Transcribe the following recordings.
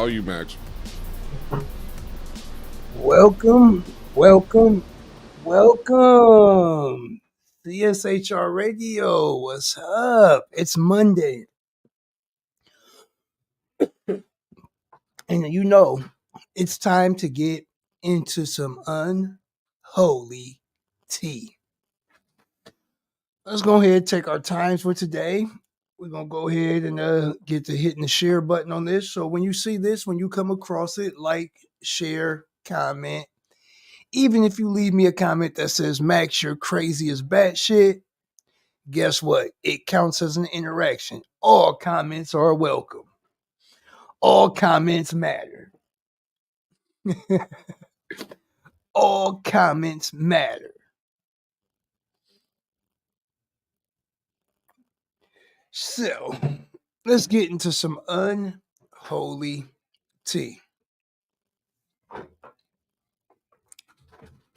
all you, Max. Welcome, welcome, welcome. CSHR Radio, what's up? It's Monday. And it's time to get into some unholy tea. Let's go ahead and take our times for today. We're going to go ahead and get to hitting the share button on this. So when you see this, when you come across it, like, share, comment. Even if you leave me a comment that says, Max, you're crazy as batshit, guess what? It counts as an interaction. All comments are welcome. All comments matter. All comments matter. So, let's get into some unholy tea.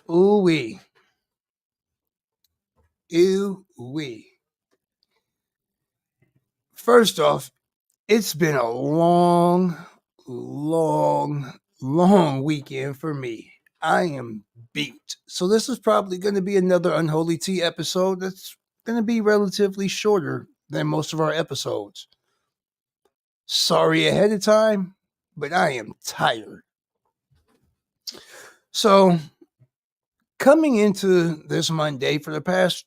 Ooh wee. Ooh wee. First off, it's been a long, long weekend for me. I am beat. So this is probably going to be another Unholy Tea episode that's going to be relatively shorter than most of our episodes. Sorry ahead of time, but I am tired. So coming into this Monday for the past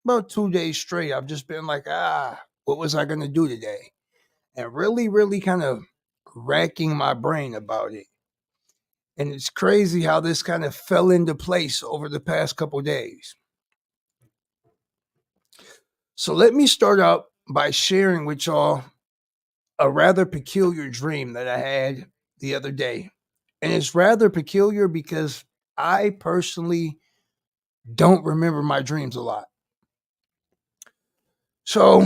about 2 days straight, I've just been like, what was I going to do today? And really kind of racking my brain about it. And it's crazy how this kind of fell into place over the past couple days. So let me start out by sharing with y'all a rather peculiar dream that I had the other day. And it's rather peculiar because I personally don't remember my dreams a lot. So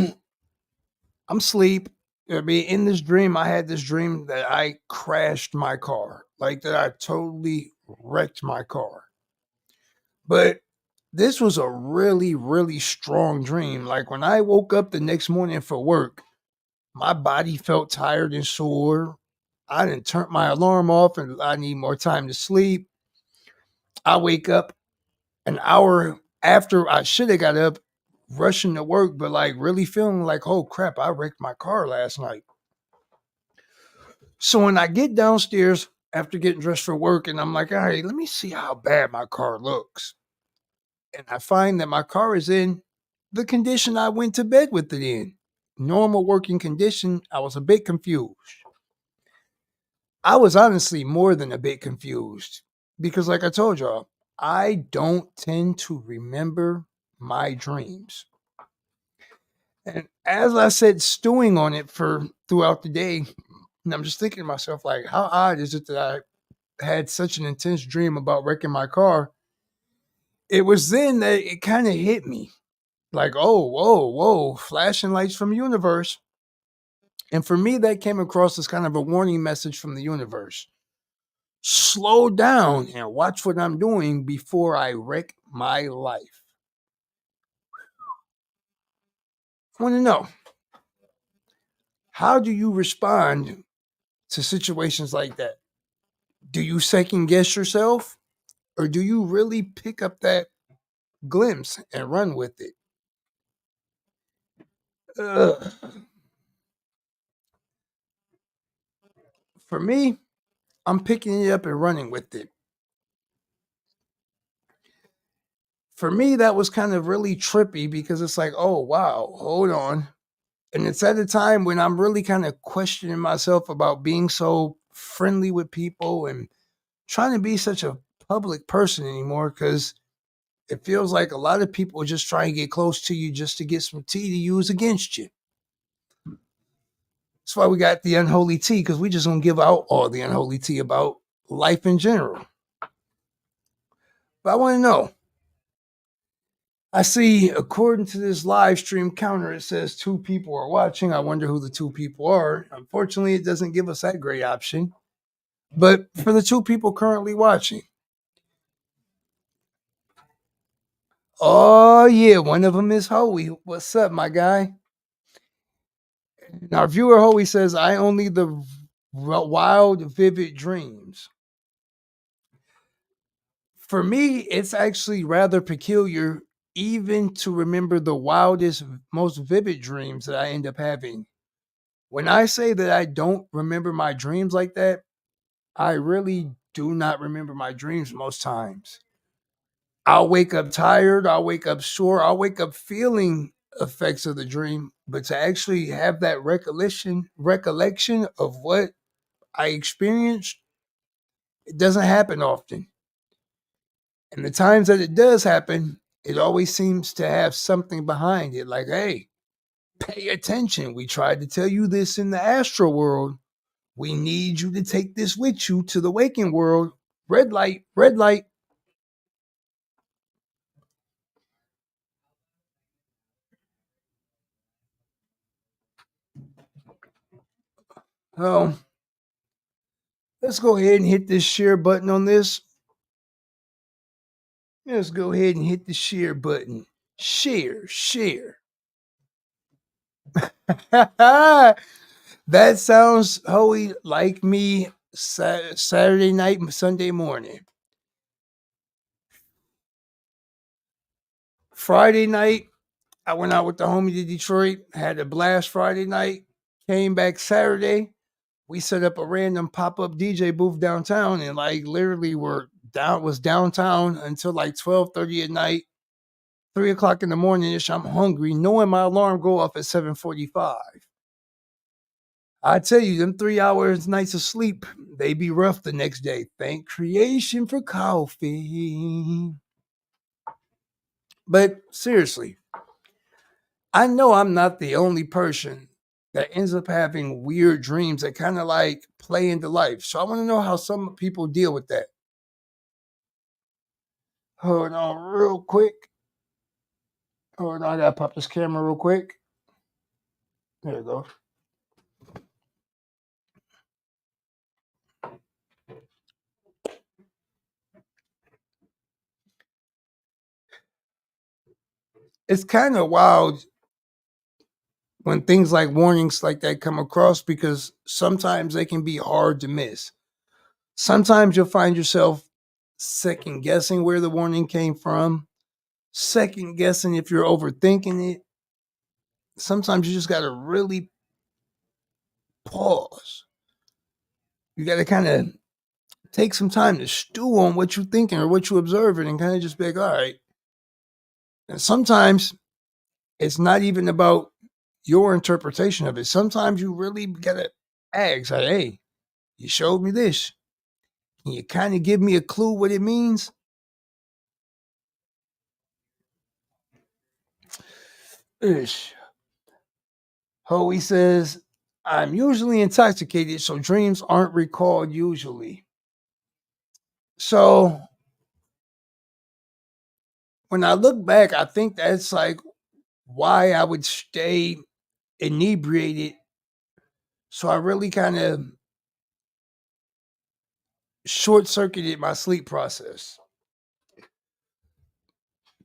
I'm asleep. I mean, in this dream, I had this dream that I crashed my car, like that I totally wrecked my car. But this was a really strong dream. Like when I woke up the next morning for work, my body felt tired and sore. I didn't turn my alarm off and I need more time to sleep. I wake up an hour after I should have got up, rushing to work, but like really feeling like, oh crap, I wrecked my car last night. So when I get downstairs after getting dressed for work and I'm like, all right, let me see how bad my car looks. And I find that my car is in the condition I went to bed with it in. Normal working condition. I was a bit confused. I was honestly more than a bit confused because, like I told y'all, I don't tend to remember my dreams. And as I said, stewing on it for throughout the day, and I'm just thinking to myself, like, how odd is it that I had such an intense dream about wrecking my car? It was then that it kind of hit me like, oh, whoa, flashing lights from the universe. And for me, that came across as kind of a warning message from the universe. Slow down and watch what I'm doing before I wreck my life. I want to know, how do you respond to situations like that? Do you second guess yourself or do you really pick up that glimpse and run with it? Ugh. For me, I'm picking it up and running with it. For me, that was kind of really trippy because it's like, oh, wow, hold on. And it's at a time when I'm really kind of questioning myself about being so friendly with people and trying to be such a public person anymore because it feels like a lot of people just try and get close to you just to get some tea to use against you. That's why we got the unholy tea because we just gonna give out all the unholy tea about life in general. But I want to know. I see, according to this live stream counter, it says two people are watching. I wonder who the two people are. Unfortunately, it doesn't give us that great option. But for the two people currently watching, oh yeah, one of them is Hoey. What's up, my guy? And our viewer Hoey says, I only the wild, vivid dreams. For me, it's actually rather peculiar even to remember the wildest, most vivid dreams that I end up having. When I say that I don't remember my dreams like that, I really do not remember my dreams most times. I'll wake up tired, I'll wake up sore, I'll wake up feeling effects of the dream, but to actually have that recollection of what I experienced, it doesn't happen often. And the times that it does happen, it always seems to have something behind it. Like, hey, pay attention. We tried to tell you this in the astral world. We need you to take this with you to the waking world. Red light, red light. Oh, let's go ahead and hit this share button on this. Let's go ahead and hit the share button. Share, share. That sounds holy like me Saturday night, Sunday morning. Friday night, I went out with the homie to Detroit, had a blast Friday night, came back Saturday. We set up a random pop-up DJ booth downtown and like literally was downtown until like 12:30 at night, 3 o'clock in the morning ish. I'm hungry, knowing my alarm go off at 7:45. I tell you, them 3 hours nights of sleep, they be rough the next day. Thank creation for coffee. But seriously, I know I'm not the only person that ends up having weird dreams that kind of like play into life. So I want to know how some people deal with that. Hold on real quick. Hold on, I gotta pop this camera real quick. There you go. It's kind of wild when things like warnings like that come across because sometimes they can be hard to miss. Sometimes you'll find yourself second guessing where the warning came from, second guessing if you're overthinking it. Sometimes you just got to really pause. You got to kind of take some time to stew on what you're thinking or what you're observing and kind of just be like, all right. And sometimes it's not even about your interpretation of it. Sometimes you really got to ask, like, hey, you showed me this. Can you kind of give me a clue what it means? Ish. Hoey says, I'm usually intoxicated, so dreams aren't recalled usually. So when I look back, I think that's like why I would stay inebriated. So I really kind of short circuited my sleep process.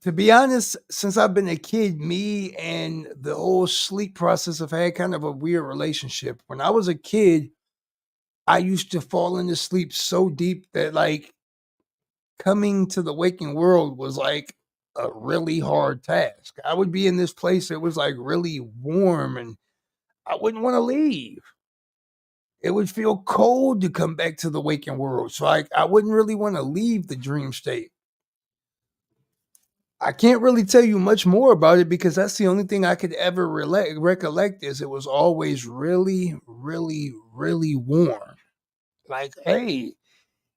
To be honest, since I've been a kid, me and the whole sleep process have had kind of a weird relationship. When I was a kid, I used to fall into sleep so deep that like coming to the waking world was like a really hard task. I would be in this place that was like really warm and I wouldn't want to leave. It would feel cold to come back to the waking world. So I wouldn't really want to leave the dream state. I can't really tell you much more about it because that's the only thing I could ever recollect is it was always really, really, really warm. Like, hey,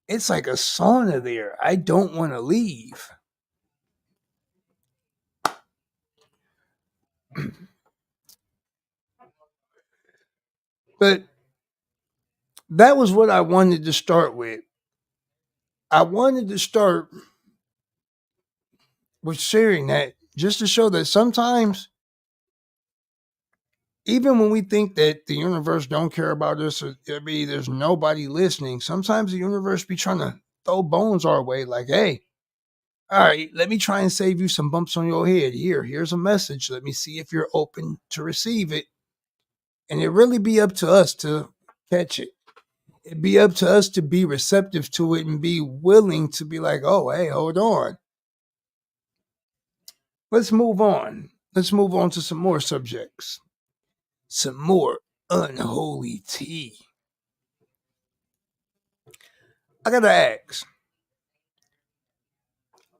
it's like a sauna there. I don't want to leave. But that was what I wanted to start with. I wanted to start with sharing that just to show that sometimes, even when we think that the universe don't care about us, or I mean, there's nobody listening. Sometimes the universe be trying to throw bones our way, like, "Hey, all right, let me try and save you some bumps on your head. Here's a message. Let me see if you're open to receive it." And it really be up to us to catch it. It'd be up to us to be receptive to it and be willing to be like, oh, hey, hold on. Let's move on. Let's move on to some more subjects. Some more unholy tea. I gotta ask.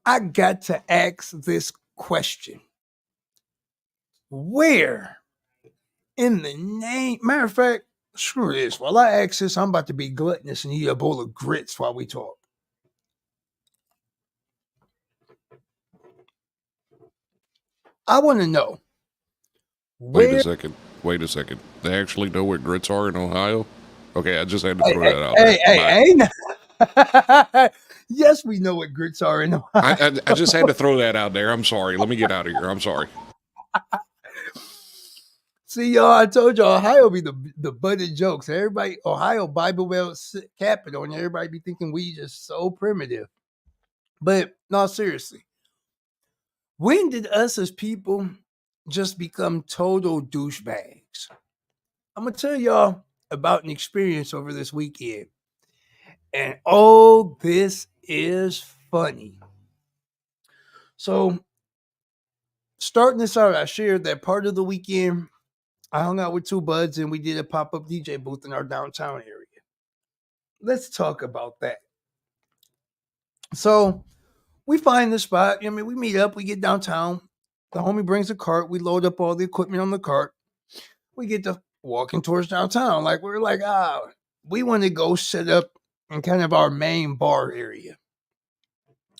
I got to ask this question. Where in the name? Matter of fact, screw this. While I ask this, I'm about to be gluttonous and eat a bowl of grits while we talk. I want to know Wait a where. second. Wait a second. They actually know what grits are in Ohio? Okay, I just had to throw Hey, that out hey, there. hey, Bye. hey. Yes, we know what grits are in I, Ohio. I I just had to throw that out there. I'm sorry. Let me get out of here. I'm sorry. See, y'all, I told y'all Ohio be the butt of jokes. Everybody, Ohio Bible Belt capital, and everybody be thinking we just so primitive. But no, seriously, when did us as people just become total douchebags? I'm gonna tell y'all about an experience over this weekend, and oh, this is funny. So, starting this out, I shared that part of the weekend I hung out with two buds and we did a pop up DJ booth in our downtown area. Let's talk about that. So we find the spot. I mean, we meet up, we get downtown. The homie brings a cart. We load up all the equipment on the cart. We get to walking towards downtown. Like, we're like, we want to go set up in kind of our main bar area.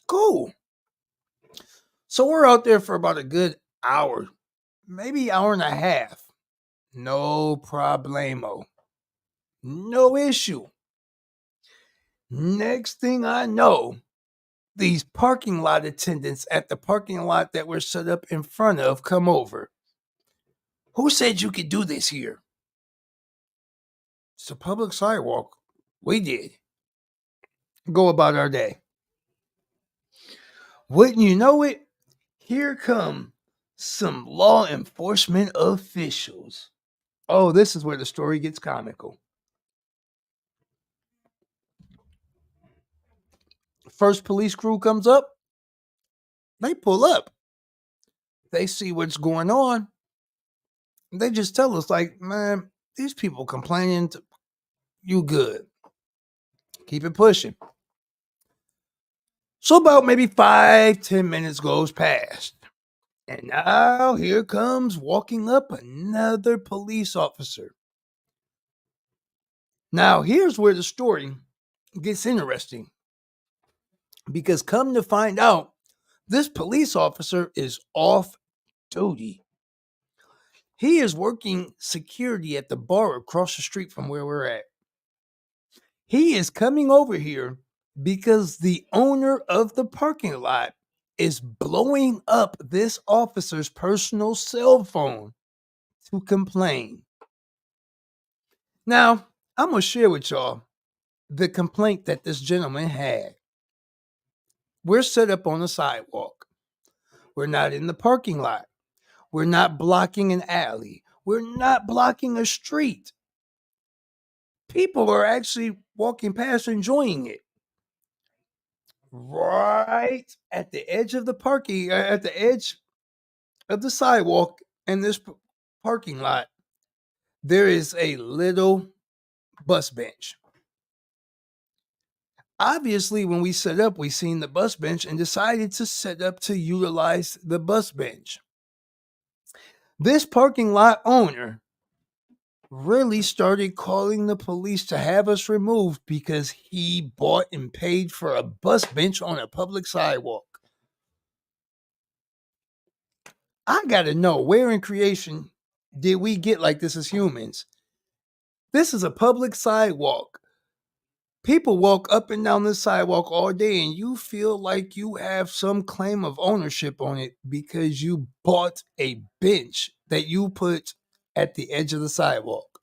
Cool. So we're out there for about a good hour, maybe hour and a half. No problemo. No issue. Next thing I know, these parking lot attendants at the parking lot that we're set up in front of come over. Who said you could do this here? It's a public sidewalk. We did. Go about our day. Wouldn't you know it? Here come some law enforcement officials. Oh, this is where the story gets comical. First police crew comes up. They pull up. They see what's going on. They just tell us, like, man, these people complaining. You good. Keep it pushing. So about maybe 5-10 minutes goes past. And now here comes walking up another police officer. Now here's where the story gets interesting. Because come to find out, this police officer is off duty. He is working security at the bar across the street from where we're at. He is coming over here because the owner of the parking lot is blowing up this officer's personal cell phone to complain. Now, I'm going to share with y'all the complaint that this gentleman had. We're set up on the sidewalk. We're not in the parking lot. We're not blocking an alley. We're not blocking a street. People are actually walking past enjoying it. Right at the edge of the parking, at the edge of the sidewalk in this parking lot, there is a little bus bench. Obviously, when we set up, we seen the bus bench and decided to set up to utilize the bus bench. This parking lot owner really started calling the police to have us removed because he bought and paid for a bus bench on a public sidewalk. I gotta know, where in creation did we get like this as humans? This is a public sidewalk. People walk up and down this sidewalk all day, and you feel like you have some claim of ownership on it because you bought a bench that you put at the edge of the sidewalk.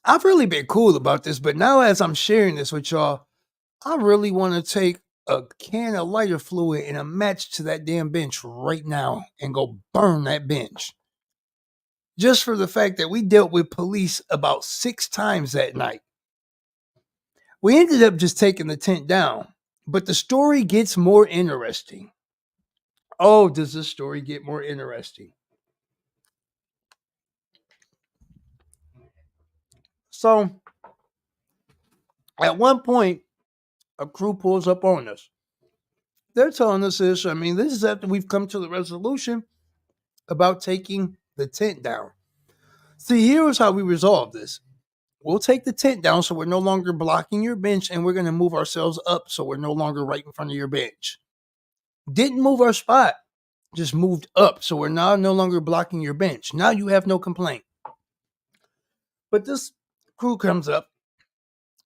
I've really been cool about this, but now as I'm sharing this with y'all, I really want to take a can of lighter fluid and a match to that damn bench right now and go burn that bench. just for the fact that we dealt with police about 6 times that night. We ended up just taking the tent down, but the story gets more interesting. Oh, does this story get more interesting? So, at one point, a crew pulls up on us. They're telling us this. I mean, this is after we've come to the resolution about taking the tent down. See, here's how we resolve this. We'll take the tent down so we're no longer blocking your bench, and we're going to move ourselves up so we're no longer right in front of your bench. Didn't move our spot, just moved up so we're now no longer blocking your bench. Now you have no complaint. But this crew comes up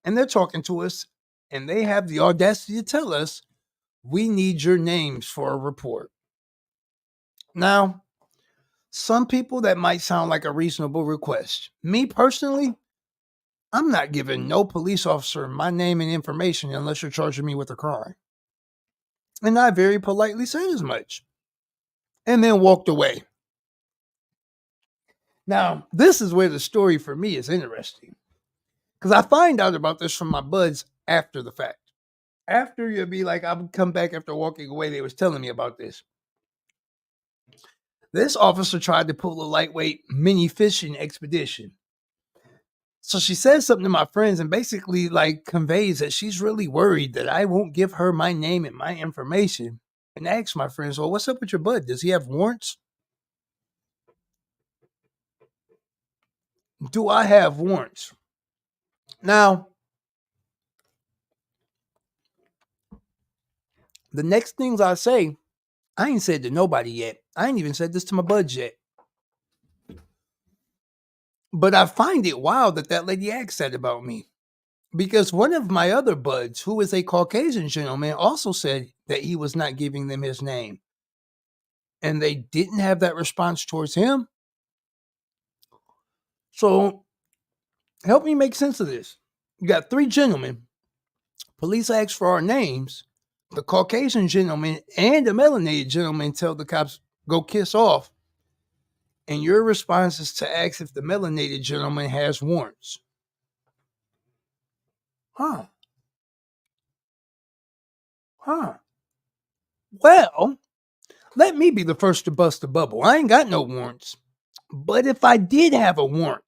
and they're talking to us, and they have the audacity to tell us, we need your names for a report. Now, some people that might sound like a reasonable request. Me personally, I'm not giving no police officer my name and information unless you're charging me with a crime. And I very politely said as much. And then walked away. Now, this is where the story for me is interesting. Because I find out about this from my buds after the fact. After you'll be like, I would come back after walking away, they was telling me about this. This officer tried to pull a lightweight mini fishing expedition. So she says something to my friends and basically like conveys that she's really worried that I won't give her my name and my information, and asks my friends, well, what's up with your bud? Does he have warrants? Do I have warrants? Now, the next things I say, I ain't said to nobody yet. I ain't even said this to my buds yet. But I find it wild that that lady asked that about me. Because one of my other buds, who is a Caucasian gentleman, also said that he was not giving them his name. And they didn't have that response towards him. So help me make sense of this. You got 3 gentlemen. Police ask for our names. The Caucasian gentleman and the melanated gentleman tell the cops, go kiss off. And your response is to ask if the melanated gentleman has warrants. Huh. Well, let me be the first to bust the bubble. I ain't got no warrants. But if I did have a warrant,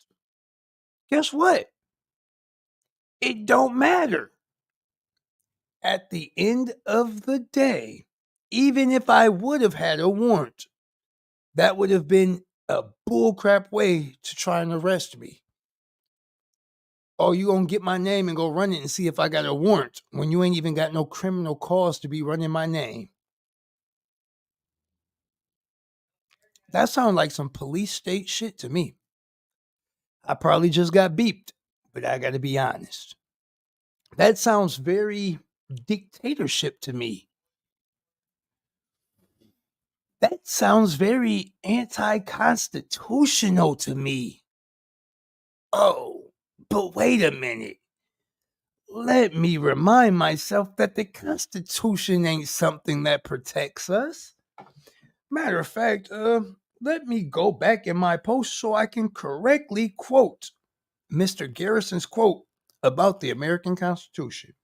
guess what? It don't matter. At the end of the day, even if I would have had a warrant, that would have been a bullcrap way to try and arrest me. Oh, you gonna get my name and go run it and see if I got a warrant when you ain't even got no criminal cause to be running my name. That sounds like some police state shit to me. I probably just got beeped, but I gotta be honest. That sounds very dictatorship to me. That sounds very anti-constitutional to me. Oh, but wait a minute. Let me remind myself that the Constitution ain't something that protects us. Matter of fact, let me go back in my post so I can correctly quote Mr. Garrison's quote about the American Constitution.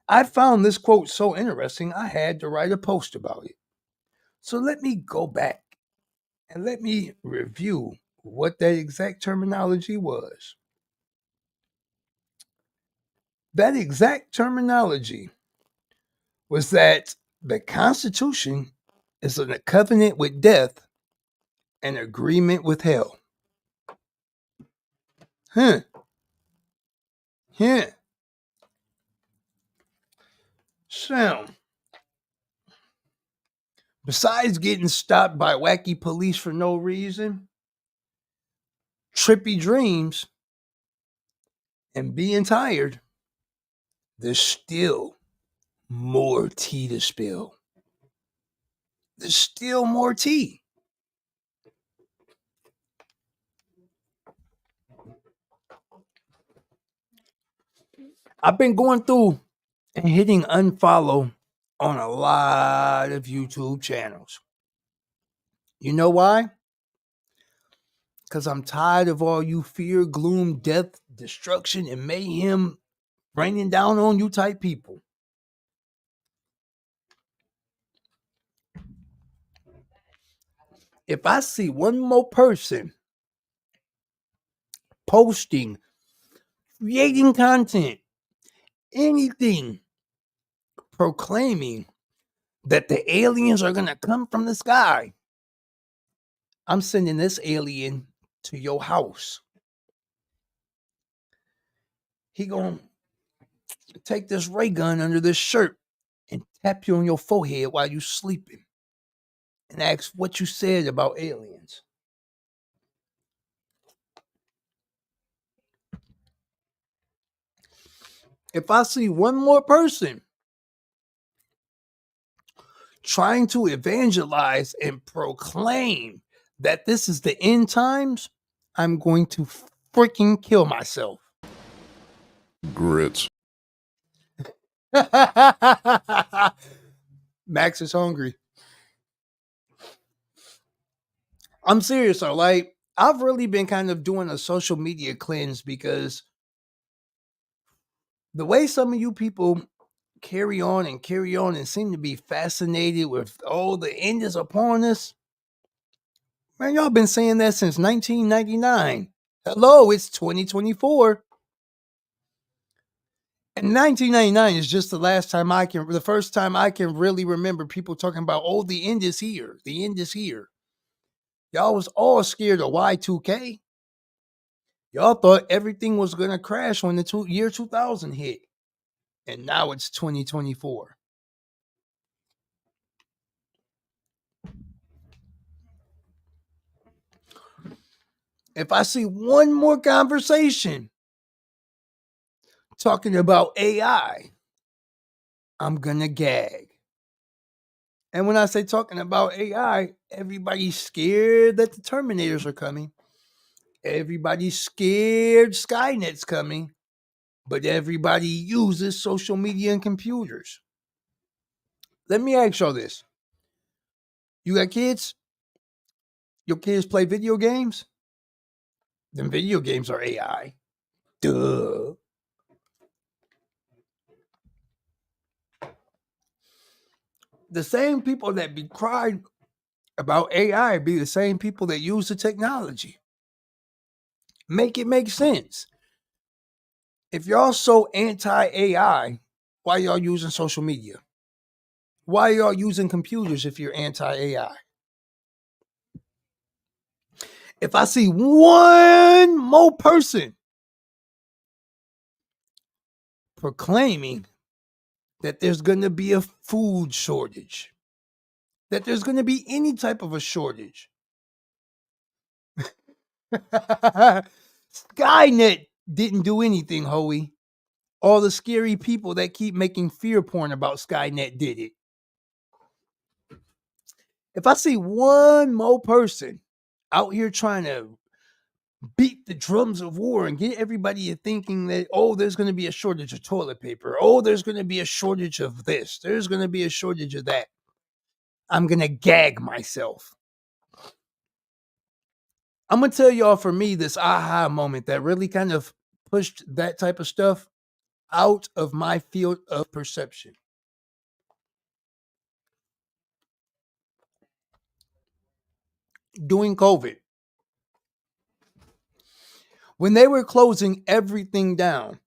I found this quote so interesting, I had to write a post about it. So let me go back and let me review what that exact terminology was. That exact terminology was that the Constitution is a covenant with death and agreement with hell. Huh. Yeah. So, besides getting stopped by wacky police for no reason, trippy dreams, and being tired, there's still more tea to spill. There's still more tea. I've been going through and hitting unfollow on a lot of YouTube channels. You know why? because I'm tired of all you fear, gloom, death, destruction, and mayhem raining down on you type people. If I see one more person posting, creating content, anything, proclaiming that the aliens are going to come from the sky, I'm sending this alien to your house. He going to take this ray gun under this shirt and tap you on your forehead while you sleeping and ask what you said about aliens. If I see one more person trying to evangelize and proclaim that this is the end times, I'm going to freaking kill myself. Grits. Max is hungry. I'm serious though. Like, I've really been kind of doing a social media cleanse because the way some of you people carry on and seem to be fascinated with, oh, the end is upon us. Man, y'all been saying that since 1999. Hello, it's 2024. And 1999 is just the first time I can really remember people talking about, oh, the end is here. The end is here. Y'all was all scared of Y2K. Y'all thought everything was going to crash when the year 2000 hit. And now it's 2024. If I see one more conversation talking about AI, I'm going to gag. And when I say talking about AI, everybody's scared that the Terminators are coming. Everybody's scared Skynet's coming. But everybody uses social media and computers. Let me ask y'all this. You got kids? Your kids play video games? Then video games are AI. Duh. The same people that be crying about AI be the same people that use the technology. Make it make sense. If y'all so anti-AI, why y'all using social media? Why y'all using computers if you're anti-AI? If I see one more person proclaiming that there's going to be a food shortage, that there's going to be any type of a shortage, Skynet didn't do anything, Hoey. All the scary people that keep making fear porn about Skynet did it. If I see one more person out here trying to beat the drums of war and get everybody thinking that, oh, there's going to be a shortage of toilet paper. Oh, there's going to be a shortage of this. There's going to be a shortage of that. I'm going to gag myself. I'm going to tell y'all, for me, this aha moment that really kind of pushed that type of stuff out of my field of perception. During COVID, when they were closing everything down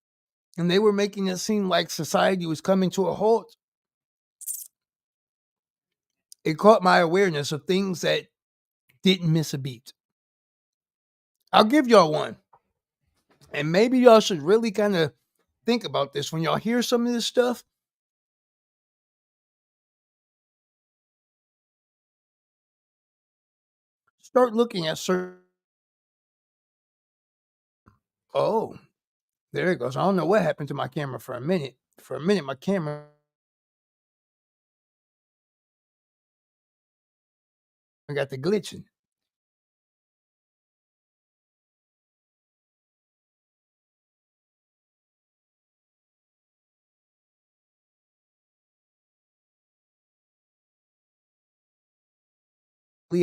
and they were making it seem like society was coming to a halt, it caught my awareness of things that didn't miss a beat. I'll give y'all one. And maybe y'all should really kind of think about this when y'all hear some of this stuff. Start looking at certain. Oh, there it goes. I don't know what happened to my camera for a minute. For a minute, my camera got the glitching.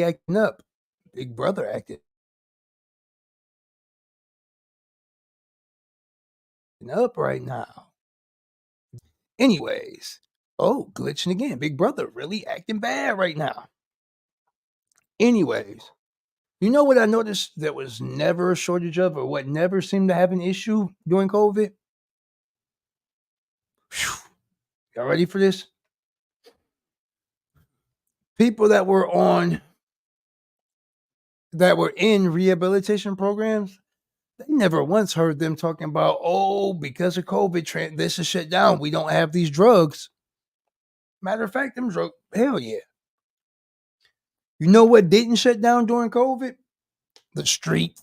Acting up. Big brother acted. up right now. Anyways, oh, glitching again. Big brother really acting bad right now. Anyways, you know what I noticed there was never a shortage of, or what never seemed to have an issue during COVID? Whew. Y'all ready for this? People that were in rehabilitation programs, they never once heard them talking about, oh, because of COVID, this is shut down. We don't have these drugs. Matter of fact, them drugs, hell yeah. You know what didn't shut down during COVID? The street.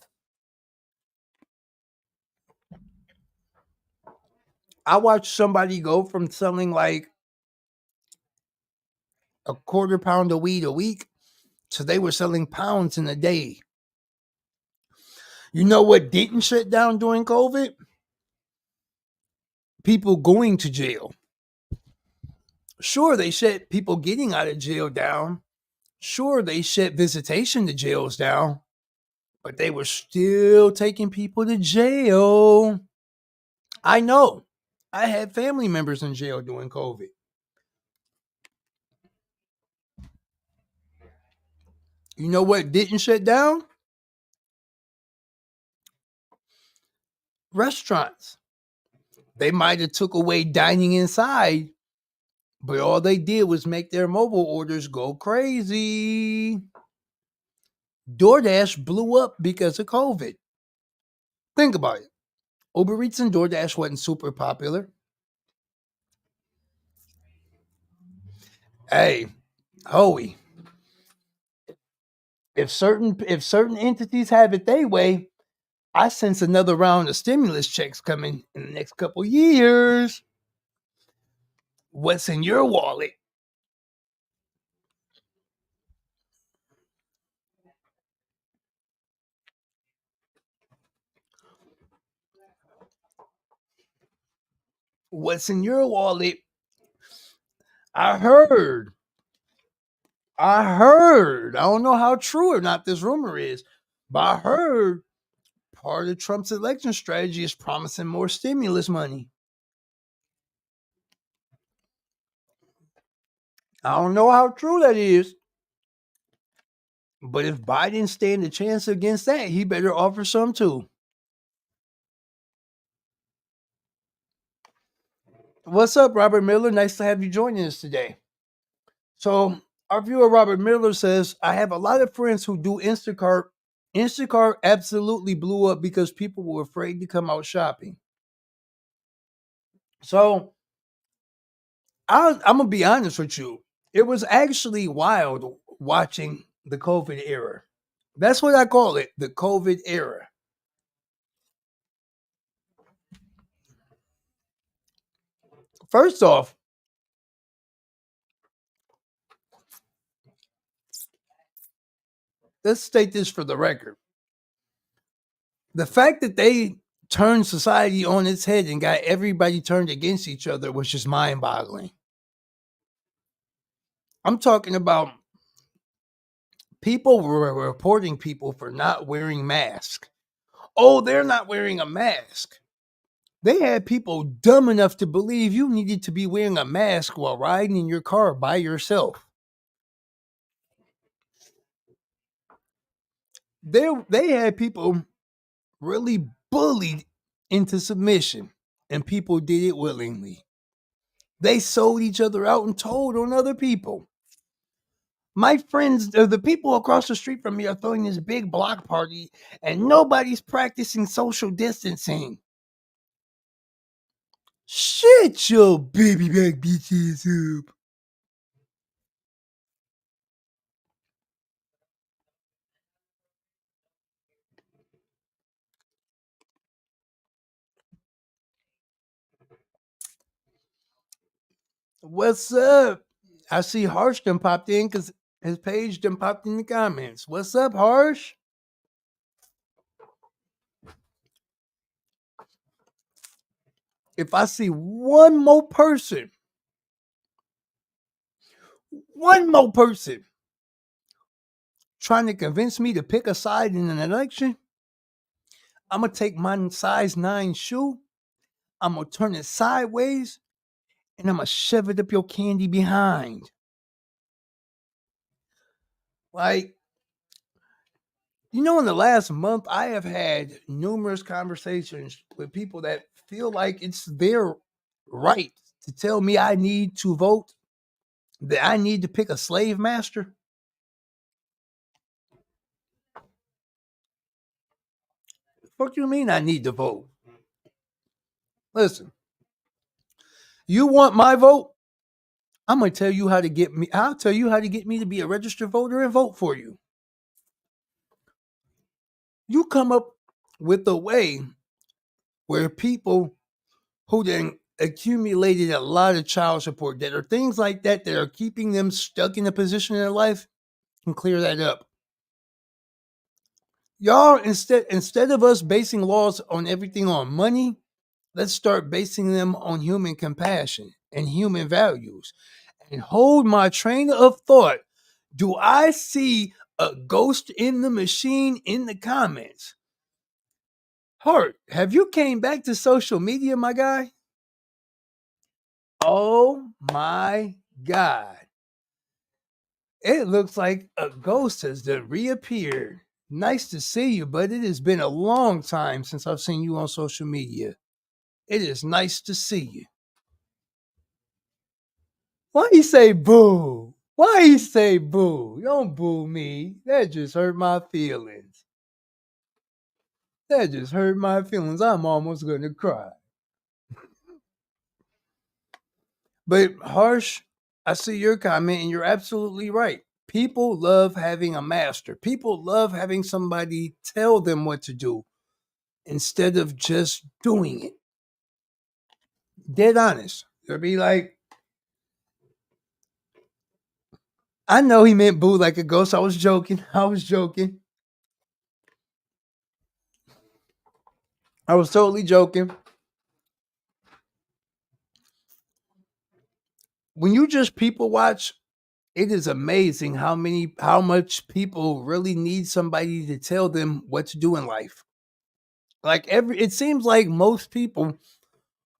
I watched somebody go from selling like a quarter pound of weed a week to they were selling pounds in a day. You know what didn't shut down during COVID? People going to jail. Sure, they shut people getting out of jail down. Sure, they shut visitation to jails down, but they were still taking people to jail. I know. I had family members in jail during COVID. You know what didn't shut down? Restaurants. They might have took away dining inside, but all they did was make their mobile orders go crazy. DoorDash blew up because of COVID. Think about it. Uber Eats and DoorDash wasn't super popular. Hey, Hoey, if certain entities have it their way, I sense another round of stimulus checks coming in the next couple years. What's in your wallet? What's in your wallet? I heard. I don't know how true or not this rumor is, but I heard part of Trump's election strategy is promising more stimulus money. I don't know how true that is, but if Biden stand a chance against that, he better offer some too. What's up, Robert Miller? Nice to have you joining us today. So, our viewer Robert Miller says, I have a lot of friends who do Instacart. Instacart absolutely blew up because people were afraid to come out shopping. So, I'm going to be honest with you. It was actually wild watching the COVID era. That's what I call it, the COVID era. First off, let's state this for the record. The fact that they turned society on its head and got everybody turned against each other was just mind boggling. I'm talking about people were reporting people for not wearing masks. Oh, they're not wearing a mask. They had people dumb enough to believe you needed to be wearing a mask while riding in your car by yourself. They had people really bullied into submission, and people did it willingly. They sold each other out and told on other people. My friends, the people across the street from me, are throwing this big block party, and nobody's practicing social distancing. Shut your baby back bitches up. What's up? I see Harsh done popped in because his page done popped in the comments. What's up, Harsh? If I see one more person trying to convince me to pick a side in an election, I'm going to take my size 9 shoe. I'm going to turn it sideways and I'm going to shove it up your candy behind. Like, in the last month, I have had numerous conversations with people that feel like it's their right to tell me I need to vote, that I need to pick a slave master. What do you mean I need to vote? Listen, you want my vote? I'm going to tell you how to get me. I'll tell you how to get me to be a registered voter and vote for you. You come up with a way where people who then accumulated a lot of child support that are things like that are keeping them stuck in a position in their life can clear that up. Y'all, instead of us basing laws on everything on money, let's start basing them on human compassion and human values. And hold my train of thought. Do I see a ghost in the machine in the comments? Hart, have you came back to social media, my guy? Oh my God. It looks like a ghost has reappeared. Nice to see you, but it has been a long time since I've seen you on social media. It is nice to see you. Why you say boo? Why you say boo? Don't boo me. That just hurt my feelings. That just hurt my feelings. I'm almost going to cry. But Harsh, I see your comment and you're absolutely right. People love having a master. People love having somebody tell them what to do instead of just doing it. Dead honest. They'll be like, I know he meant boo like a ghost. I was joking. I was totally joking. When you just people watch, it is amazing how much people really need somebody to tell them what to do in life. Like it seems like most people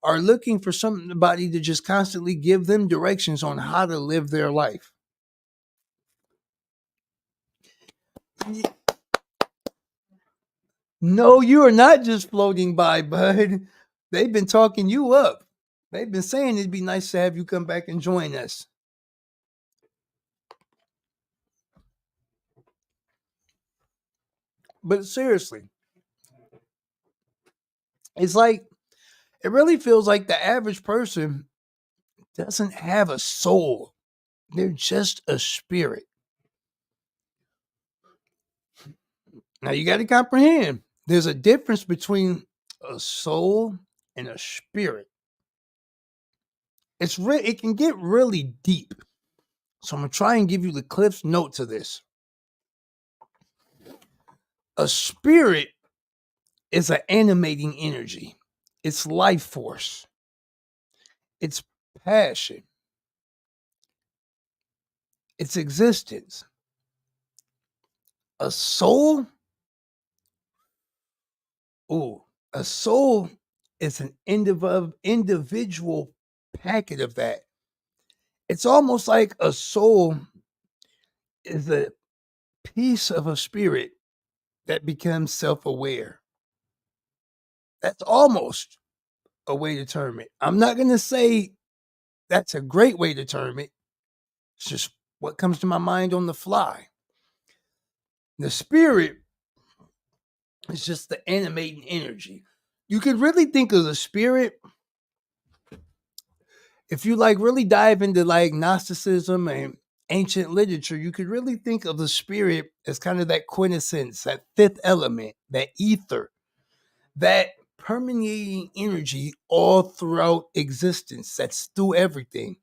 are looking for somebody to just constantly give them directions on how to live their life. No, you are not just floating by, bud. They've been talking you up. They've been saying it'd be nice to have you come back and join us. But seriously, it's like, it really feels like the average person doesn't have a soul. They're just a spirit. Now you got to comprehend there's a difference between a soul and a spirit. It can get really deep. So I'm going to try and give you the Cliff's note to this. A spirit is an animating energy. It's life force. It's passion. It's existence. A soul, a soul is an individual packet of that. It's almost like a soul is a piece of a spirit that becomes self-aware. That's almost a way to term it. I'm not going to say that's a great way to term it. It's just what comes to my mind on the fly. The spirit is just the animating energy. You could really think of the spirit, if you like really dive into like Gnosticism and ancient literature, you could really think of the spirit as kind of that quintessence, that fifth element, that ether, that permeating energy all throughout existence, that's through everything.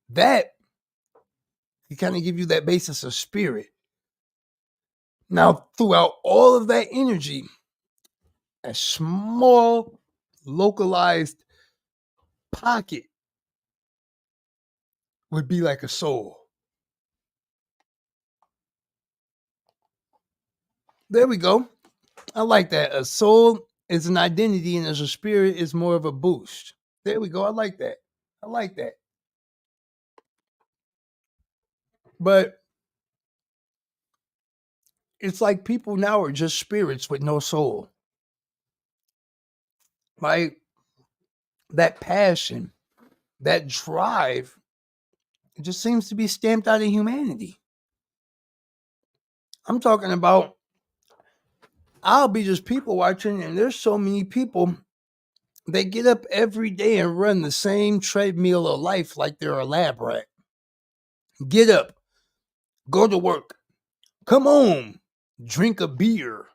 That can kind of give you that basis of spirit. Now, throughout all of that energy, a small, localized pocket would be like a soul. There we go. I like that. A soul is an identity, and as a spirit is more of a boost. There we go. I like that. I like that. But it's like people now are just spirits with no soul. Like that passion, that drive, it just seems to be stamped out of humanity. I'm talking about, I'll be just people watching, and there's so many people, they get up every day and run the same treadmill of life like they're a lab rat. Get up, go to work, come home, drink a beer,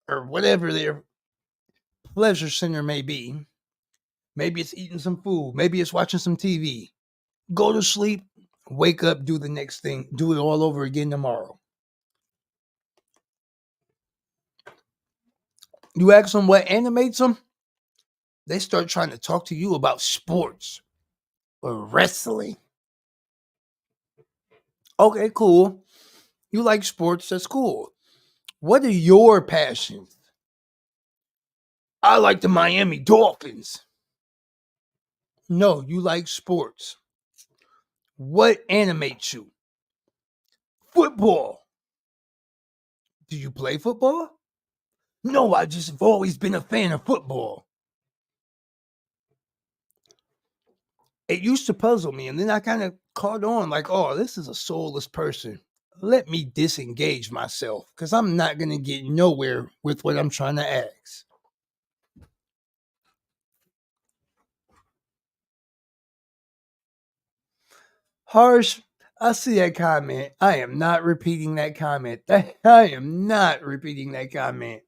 or whatever their pleasure center may be. Maybe it's eating some food, maybe it's watching some TV. Go to sleep, wake up, do the next thing, do it all over again tomorrow. You ask them what animates them, they start trying to talk to you about sports or wrestling. Okay, cool. You like sports, that's cool. What are your passions? I like the Miami Dolphins. No, you like sports. What animates you? Football. Do you play football? No, I just have always been a fan of football. It used to puzzle me, and then I kind of caught on like, oh, this is a soulless person. Let me disengage myself because I'm not going to get nowhere with what I'm trying to ask. Harsh, I see that comment. I am not repeating that comment. I am not repeating that comment.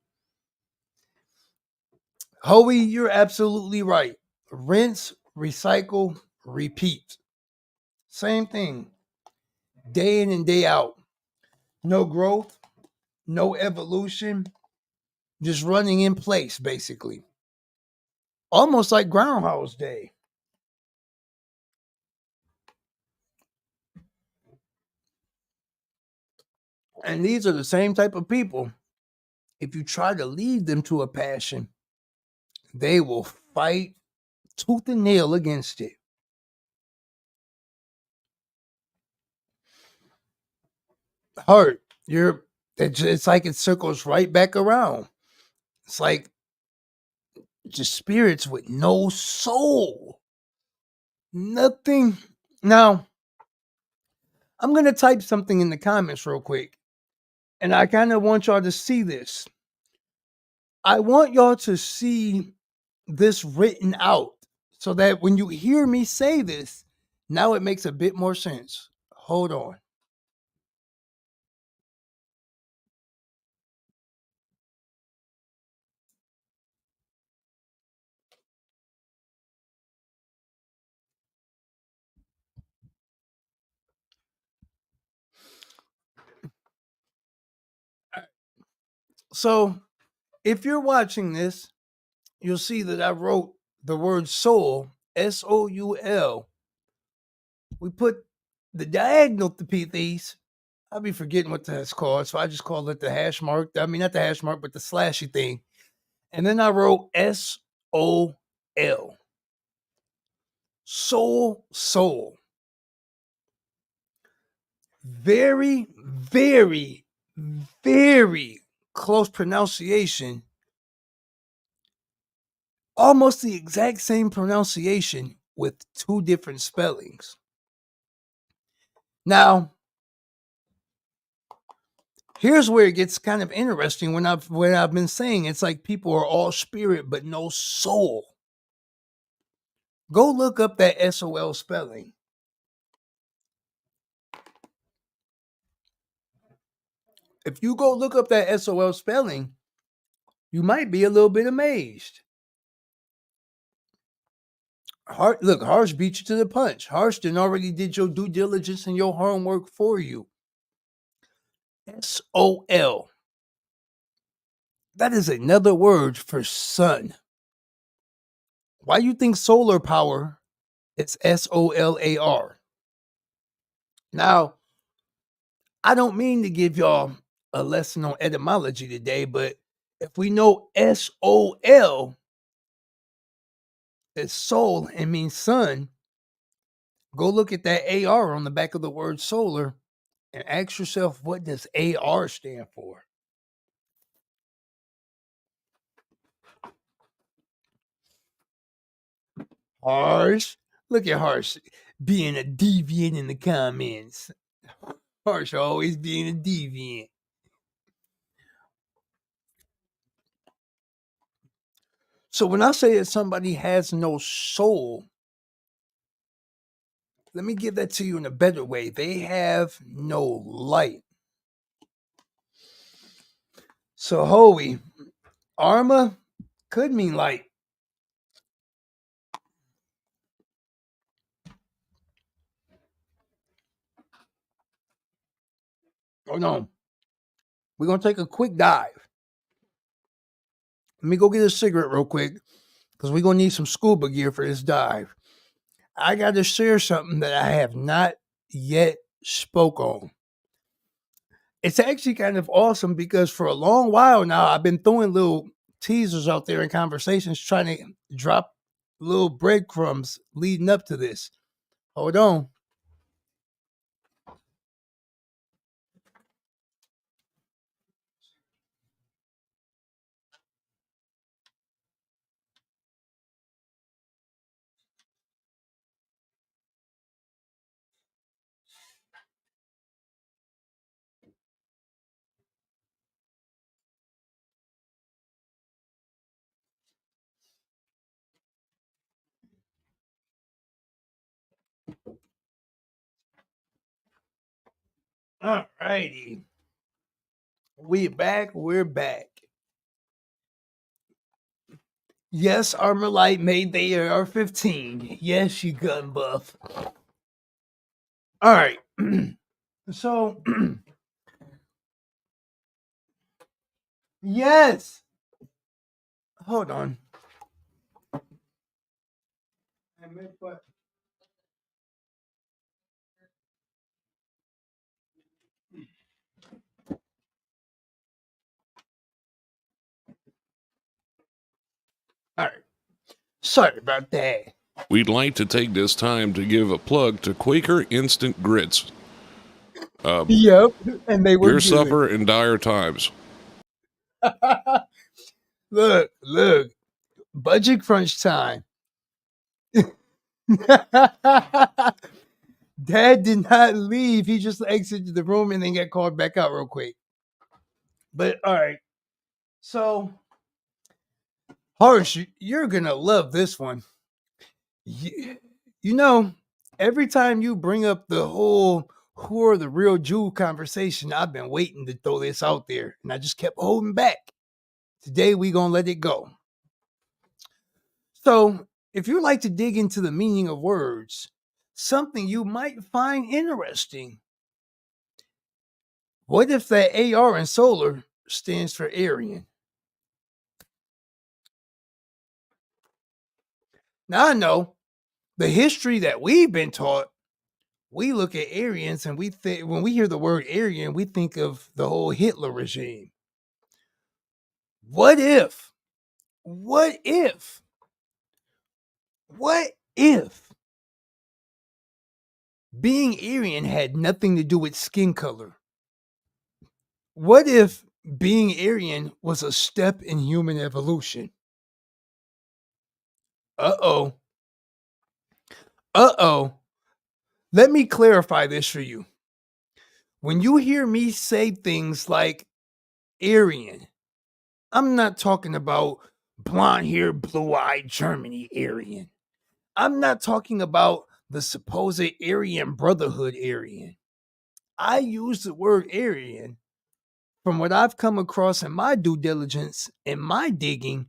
Hoey, you're absolutely right. Rinse, recycle, repeat. Same thing. Day in and day out. No growth, no evolution, just running in place, basically. Almost like Groundhog's Day. And these are the same type of people. If you try to lead them to a passion, they will fight tooth and nail against it. Heart, it's like it circles right back around. It's like just spirits with no soul. Nothing. Now, I'm going to type something in the comments real quick. And I kind of want y'all to see this. I want y'all to see this written out so that when you hear me say this, now it makes a bit more sense. Hold on. So, if you're watching this, you'll see that I wrote the word soul, Soul. We put the diagonal to these. I'll be forgetting what that's called, so I just call it the hash mark. I mean, not the hash mark, but the slashy thing. And then I wrote SOL. Soul. Very, very, very close pronunciation. Almost the exact same pronunciation with two different spellings. Now, here's where it gets kind of interesting when I've been saying it's like people are all spirit but no soul. Go look up that SOL spelling. If you go look up that SOL spelling, you might be a little bit amazed. Harsh beat you to the punch. Harsh then already did your due diligence and your homework for you. SOL. That is another word for sun. Why you think solar power is SOLAR? Now, I don't mean to give y'all a lesson on etymology today, but If we know SOL is soul and means sun, go look at that AR on the back of the word solar and ask yourself, what does AR stand for? Harsh. Look at Harsh being a deviant in the comments. Harsh always being a deviant. So when I say that somebody has no soul, let me give that to you in a better way. They have no light. So Hoey, Arma could mean light. Oh no. We're gonna take a quick dive. Let me go get a cigarette real quick because we're gonna need some scuba gear for this dive. I gotta share something that I have not yet spoke on. It's actually kind of awesome because for a long while now I've been throwing little teasers out there in conversations trying to drop little breadcrumbs leading up to this. Hold on. All righty. We're back. We're back. Yes, Armorlight made the AR-15. Yes, you gun buff. All right. So, yes. Hold on. I meant what? All right. Sorry about that. We'd like to take this time to give a plug to Quaker Instant Grits. Yep. And they were Your good. supper in dire times. Look. Budget crunch time. Dad did not leave. He just exited the room and then got called back out real quick. But all right. So, Harsh, you're going to love this one. You know, every time you bring up the whole who are the real Jew conversation, I've been waiting to throw this out there and I just kept holding back. Today, we going to let it go. So, if you like to dig into the meaning of words, something you might find interesting. What if that AR in solar stands for Aryan? Now I know the history that we've been taught, we look at Aryans and we think when we hear the word Aryan, we think of the whole Hitler regime. What if? What if? What if being Aryan had nothing to do with skin color? What if being Aryan was a step in human evolution? Uh-oh. Uh-oh. Let me clarify this for you. When you hear me say things like Aryan, I'm not talking about blonde hair, blue eyed Germany Aryan. I'm not talking about the supposed Aryan Brotherhood Aryan. I use the word Aryan from what I've come across in my due diligence and my digging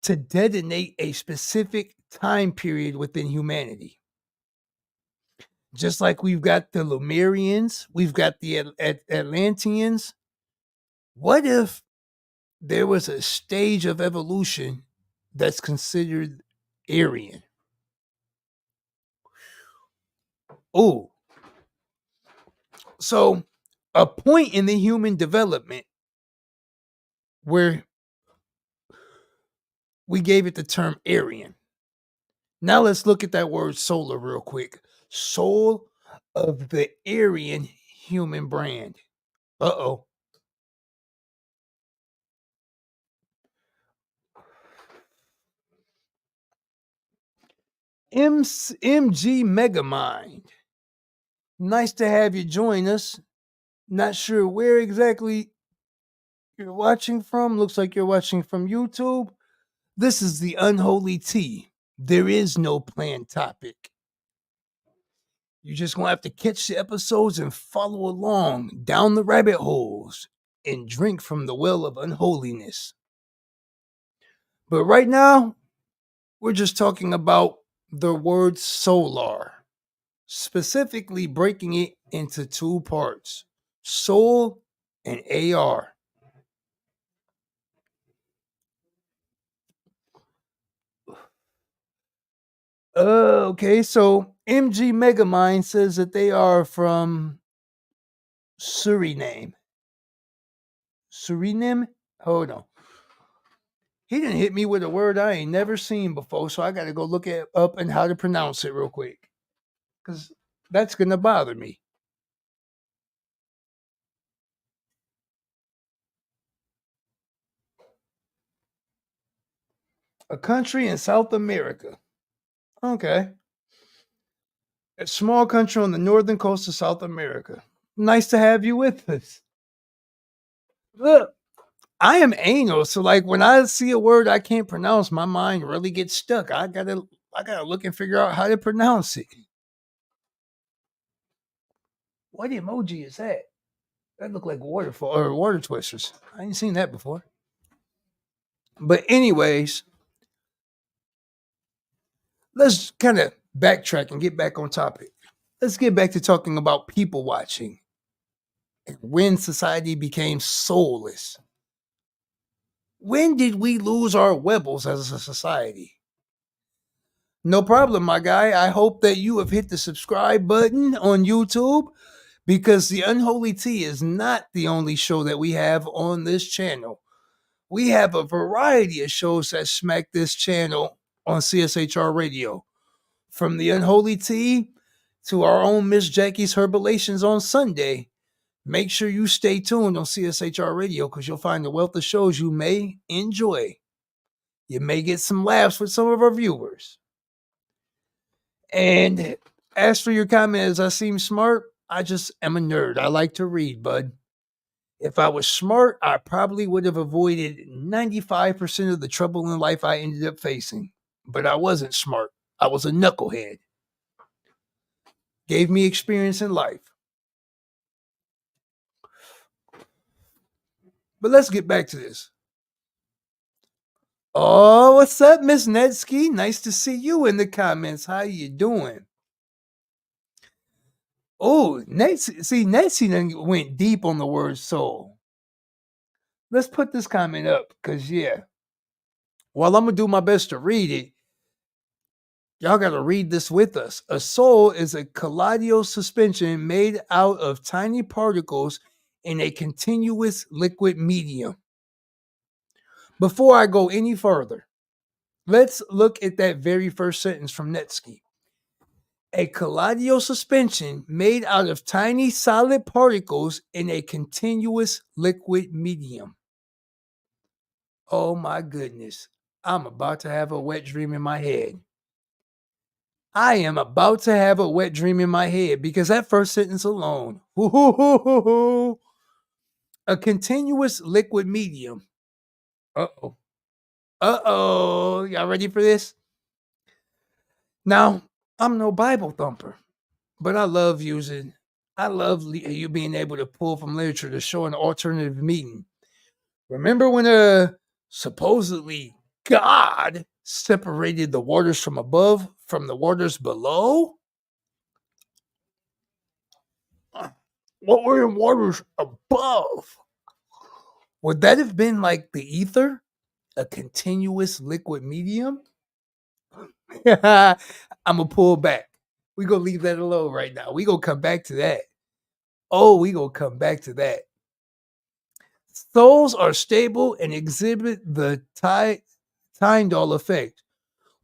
to designate a specific time period within humanity. Just like we've got the Lemurians, we've got the Atlanteans. What if there was a stage of evolution that's considered Aryan? Oh, so a point in the human development where we gave it the term Aryan. Now let's look at that word solar real quick. Soul of the Aryan human brand. Uh-oh. MG Megamind. Nice to have you join us. Not sure where exactly you're watching from. Looks like you're watching from YouTube. This is the Unholy Tea. There is no planned topic. You just gonna have to catch the episodes and follow along down the rabbit holes and drink from the well of unholiness. But right now, we're just talking about the word solar, specifically breaking it into two parts, soul and AR. Okay, so MG Megamind says that they are from Suriname. Suriname? Hold on. He didn't hit me with a word I ain't never seen before, so I got to go look it up and how to pronounce it real quick, because that's gonna bother me. A country in South America. Okay. A small country on the northern coast of South America. Nice to have you with us. Look, I am anal, so like when I see a word I can't pronounce, my mind really gets stuck. I gotta look and figure out how to pronounce it. What emoji is that? That look like waterfall or water twisters. I ain't seen that before. But anyways, let's kind of backtrack and get back on topic. Let's get back to talking about people watching and when society became soulless. When did we lose our webbles as a society? No problem, my guy. I hope that you have hit the subscribe button on YouTube, because the Unholy Tea is not the only show that we have on this channel. We have a variety of shows that smack this channel on CSHR Radio. From the Unholy Tea to our own Miss Jackie's Herbalations on Sunday. Make sure you stay tuned on CSHR Radio, because you'll find a wealth of shows you may enjoy. You may get some laughs with some of our viewers. And as for your comment, as I seem smart, I just am a nerd. I like to read, bud. If I was smart, I probably would have avoided 95% of the trouble in life I ended up facing. But I wasn't smart. I was a knucklehead. Gave me experience in life. But let's get back to this. Oh, what's up, Miss Netsky? Nice to see you in the comments. How you doing? Oh, Netsy done went deep on the word soul. Let's put this comment up, because, yeah, while I'm going to do my best to read it, y'all got to read this with us. A soul is a colloidal suspension made out of tiny particles in a continuous liquid medium. Before I go any further, let's look at that very first sentence from Netsky. A colloidal suspension made out of tiny solid particles in a continuous liquid medium. Oh my goodness. I'm about to have a wet dream in my head. I am about to have a wet dream in my head, because that first sentence alone. A continuous liquid medium. Uh-oh. Uh-oh. Y'all ready for this? Now, I'm no Bible thumper, but I love you being able to pull from literature to show an alternative meaning. Remember when supposedly God separated the waters from above from the waters below? What were the waters above? Would that have been like the ether? A continuous liquid medium? I'm going to pull back. We're going to leave that alone right now. We're going to come back to that. Oh, we're going to come back to that. Souls are stable and exhibit the Tyndall effect,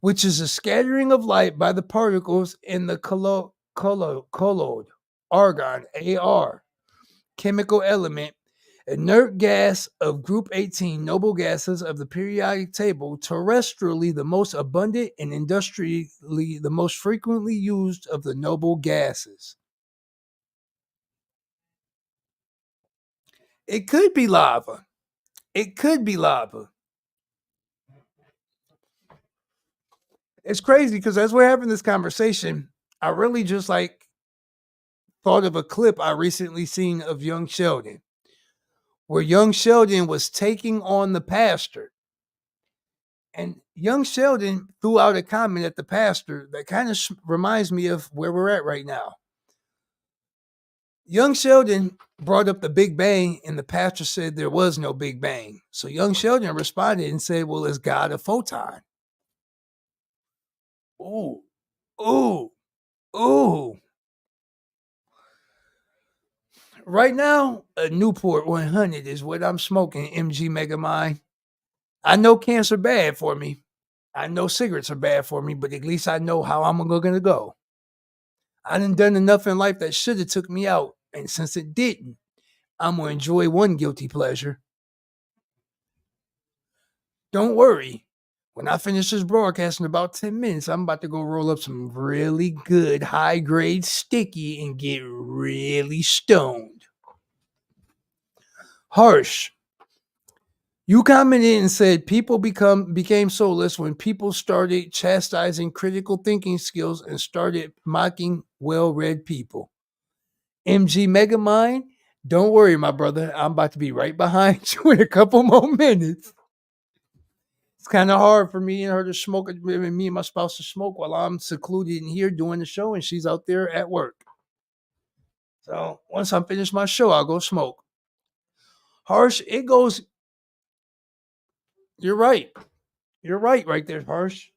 which is a scattering of light by the particles in the colloid, argon, AR, chemical element, inert gas of group 18 noble gases of the periodic table, terrestrially the most abundant and industrially the most frequently used of the noble gases. It could be lava. It could be lava. It's crazy because as we're having this conversation, I really just thought of a clip I recently seen of young Sheldon, where young Sheldon was taking on the pastor. And young Sheldon threw out a comment at the pastor that kind of reminds me of where we're at right now. Young Sheldon brought up the Big Bang, and the pastor said there was no Big Bang. So young Sheldon responded and said, well, is God a photon? Ooh, ooh, ooh. Right now, a Newport 100 is what I'm smoking, MG Megamind. I know cancer bad for me. I know cigarettes are bad for me, but at least I know how I'm going to go. I done enough in life that should have took me out, and since it didn't, I'm going to enjoy one guilty pleasure. Don't worry. When I finish this broadcast in about 10 minutes, I'm about to go roll up some really good high-grade sticky and get really stoned. Harsh. You commented and said people became soulless when people started chastising critical thinking skills and started mocking well-read people. MG Megamind, don't worry, my brother. I'm about to be right behind you in a couple more minutes. It's kind of hard for me and her to smoke, me and my spouse to smoke while I'm secluded in here doing the show and she's out there at work. So once I'm finished my show, I'll go smoke. Harsh, it goes. You're right. You're right there, Harsh.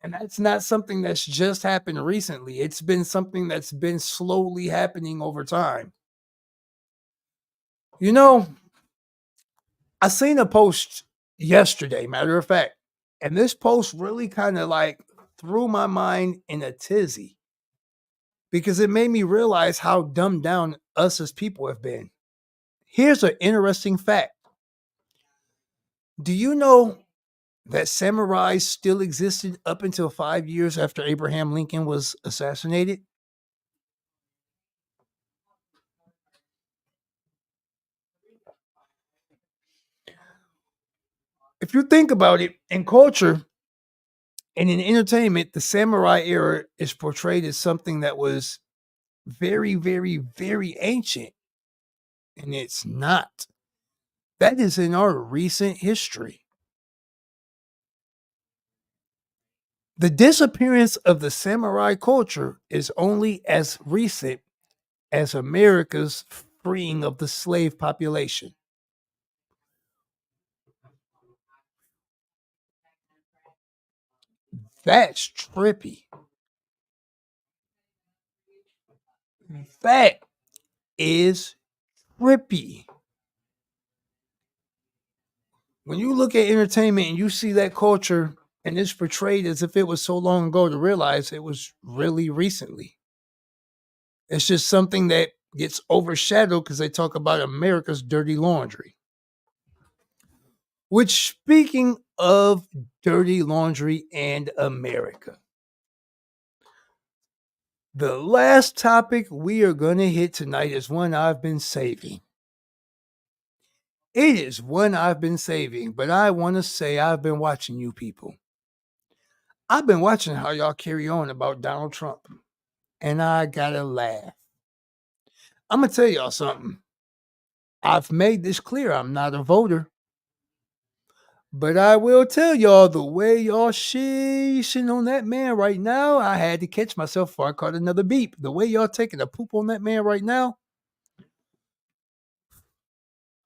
And that's not something that's just happened recently. It's been something that's been slowly happening over time. You know, I seen a post yesterday, matter of fact, and this post really kind of threw my mind in a tizzy because it made me realize how dumbed down us as people have been. Here's an interesting fact. Do you know that samurais still existed up until 5 years after Abraham Lincoln was assassinated? If you think about it, in culture and in entertainment, the samurai era is portrayed as something that was very, very, very ancient, and it's not. That is in our recent history. The disappearance of the samurai culture is only as recent as America's freeing of the slave population. That's trippy. That is trippy. When you look at entertainment and you see that culture and it's portrayed as if it was so long ago to realize it was really recently. It's just something that gets overshadowed because they talk about America's dirty laundry. Which, speaking of dirty laundry and America, the last topic we are going to hit tonight is one I've been saving. It is one I've been saving, but I want to say I've been watching you people. I've been watching how y'all carry on about Donald Trump, and I gotta laugh. I'm gonna tell y'all something. I've made this clear. I'm not a voter. But I will tell y'all the way y'all shishing on that man right now, I had to catch myself before I caught another beep. The way y'all taking a poop on that man right now,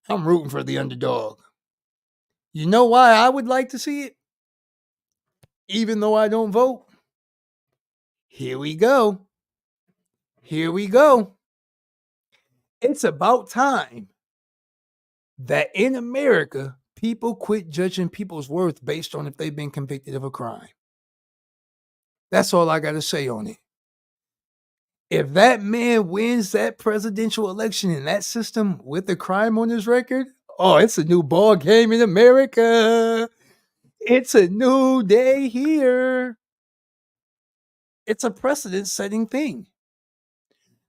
I'm rooting for the underdog. You know why I would like to see it? Even though I don't vote? Here we go. Here we go. It's about time that in America, people quit judging people's worth based on if they've been convicted of a crime. That's all I got to say on it. If that man wins that presidential election in that system with a crime on his record, oh, it's a new ball game in America. It's a new day here. It's a precedent-setting thing.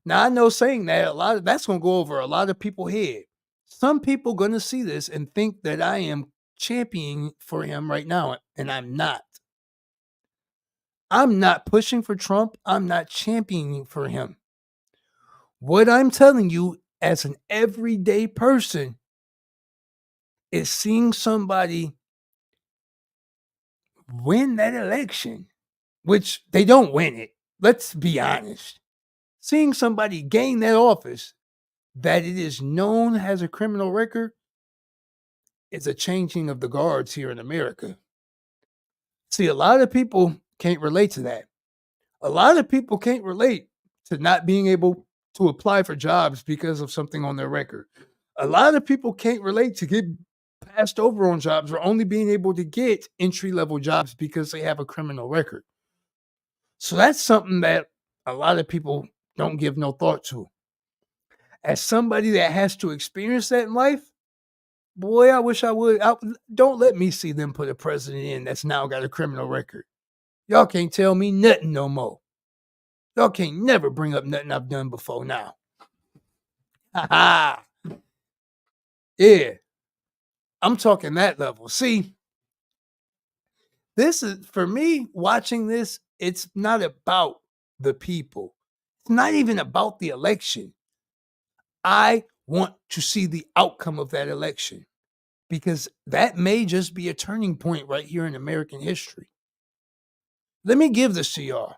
Now, I know saying that that's going to go over a lot of people's head. Some people going to see this and think that I am championing for him right now, and I'm not. I'm not pushing for Trump. I'm not championing for him. What I'm telling you as an everyday person is seeing somebody win that election, which they don't win it. Let's be honest. Seeing somebody gain that office that it is known has a criminal record is a changing of the guards here in America. See, a lot of people can't relate to that. A lot of people can't relate to not being able to apply for jobs because of something on their record. A lot of people can't relate to get passed over on jobs or only being able to get entry-level jobs because they have a criminal record. So that's something that a lot of people don't give no thought to. As somebody that has to experience that in life, boy, I wish I would. Don't let me see them put a president in that's now got a criminal record. Y'all can't tell me nothing no more. Y'all can't never bring up nothing I've done before now. Ha ha. Yeah. I'm talking that level. See, this is, for me, watching this, it's not about the people. It's not even about the election. I want to see the outcome of that election because that may just be a turning point right here in American history. Let me give this to y'all.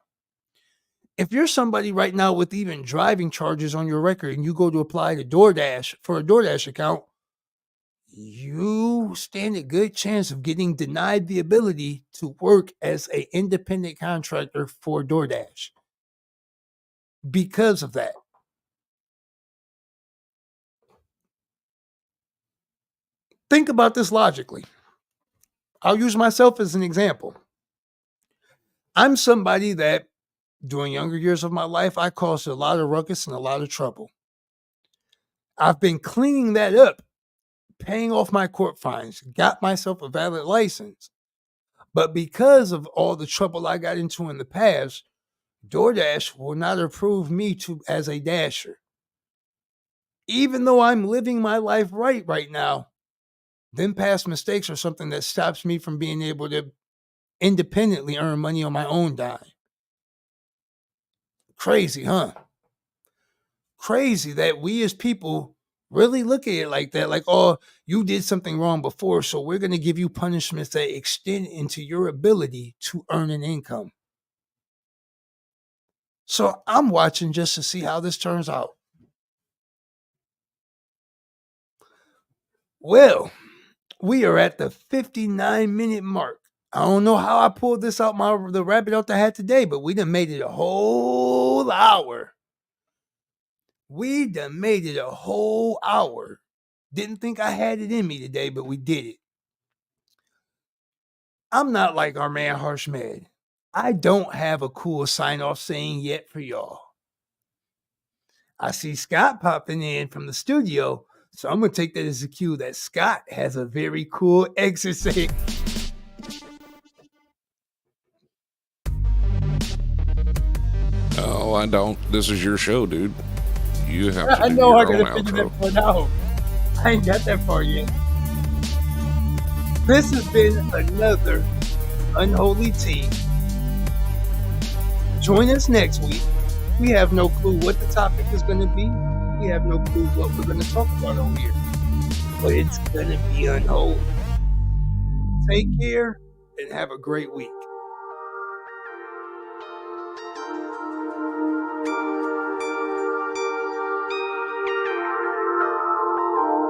If you're somebody right now with even driving charges on your record and you go to apply to DoorDash for a DoorDash account, you stand a good chance of getting denied the ability to work as an independent contractor for DoorDash because of that. Think about this logically. I'll use myself as an example. I'm somebody that during younger years of my life, I caused a lot of ruckus and a lot of trouble. I've been cleaning that up, paying off my court fines, got myself a valid license. But because of all the trouble I got into in the past, DoorDash will not approve me as a dasher. Even though I'm living my life right now, them past mistakes are something that stops me from being able to independently earn money on my own dime. Crazy, huh? Crazy that we as people really look at it like that. Like, oh, you did something wrong before, so we're going to give you punishments that extend into your ability to earn an income. So I'm watching just to see how this turns out. Well, we are at the 59-minute mark. I don't know how I pulled this out the rabbit out the hat today, but we done made it a whole hour. We done made it a whole hour. Didn't think I had it in me today, but we did it. I'm not like our man Harsh Med. I don't have a cool sign-off saying yet for y'all. I see Scott popping in from the studio, so I'm going to take that as a cue that Scott has a very cool exit saying. Oh, I don't. This is your show, dude. You have to do I know I your gotta own figure outro. that part out. I ain't got that far yet. This has been another Unholy Tea. Join us next week. We have no clue what the topic is going to be. We have no clue what we're going to talk about on here. But it's going to be unholy. Take care and have a great week.